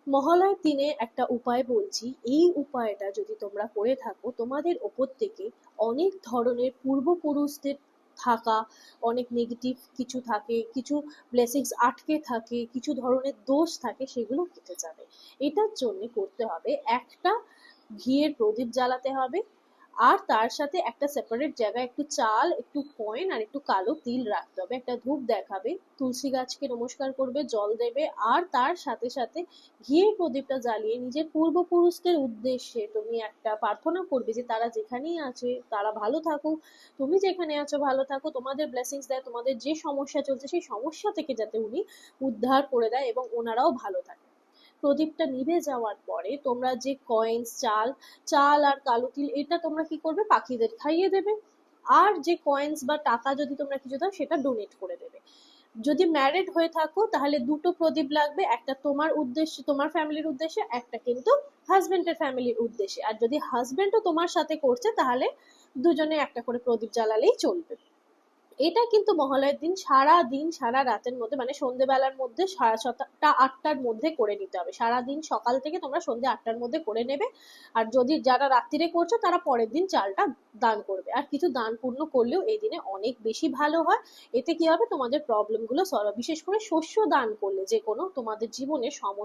মহালয়ার দিনে একটা উপায় বলছি, এই উপায়টা যদি তোমরা করে থাকো তোমাদের ওপর থেকে অনেক ধরনের পূর্বপুরুষদের থাকা অনেক নেগেটিভ কিছু থাকে, কিছু ব্লেসিংস আটকে থাকে, কিছু ধরনের দোষ থাকে, সেগুলো কেটে যাবে। এটার জন্য করতে হবে একটা ঘিয়ের প্রদীপ জ্বালাতে হবে, আর তার সাথে একটা সেপারেট জায়গায় একটু চাল, একটু কয়েন আর একটু কালো তিল রাখতে হবে, একটা ধূপ দেখাবে, তুলসী গাছকে নমস্কার করবে, জল দেবে, আর তার সাথে সাথে ঘিয়ের প্রদীপটা জ্বালিয়ে নিজের পূর্বপুরুষদের উদ্দেশ্যে তুমি একটা প্রার্থনা করবে যে তারা যেখানেই আছে তারা ভালো থাকুক, তুমি যেখানে আছো ভালো থাকো, তোমাদের ব্লেসিংস দেয়, তোমাদের যে সমস্যা চলছে সেই সমস্যা থেকে যাতে উনি উদ্ধার করে দেয় এবং ওনারাও ভালো থাকে। প্রদীপটা নিভে যাওয়ার পরে তোমরা যে কয়েন্স, চাল, চাল আর কালো তিল, এটা তোমরা কি করবে, পাখিদের খাইয়ে দেবে। আর যে কয়েন্স বা টাকা যদি তোমরা কিছু দাও সেটা ডোনেট করে দেবে। যদি ম্যারিড হয়ে থাকো তাহলে দুটো প্রদীপ লাগবে, একটা তোমার উদ্দেশ্যে, তোমার ফ্যামিলির উদ্দেশ্যে, একটা কিন্তু হাজবেন্ডের ফ্যামিলির উদ্দেশ্যে। আর যদি হাজবেন্ডও তোমার সাথে করছে তাহলে দুজনে একটা করে প্রদীপ জ্বালালেই চলবে। এটা কিন্তু মহালয়ের দিন সারা দিন সারা রাতের মধ্যে, মানে সন্ধ্যেবেলার মধ্যে 7:30 8টার মধ্যে করে নিতে হবে। সারাদিন সকাল থেকে তোমরা সন্ধ্যে 8টার মধ্যে করে নেবে। আর যদি যারা রাত্রিরে করছো তারা পরের দিন চালটা দান করবে। আর কিছু দান পূর্ণ করলেও এই দিনে অনেক বেশি ভালো হয়। এতে কি হবে, তোমাদের প্রবলেম গুলো সলভ, বিশেষ করে শস্য দান করলে যে কোনো তোমাদের জীবনে সমস্যা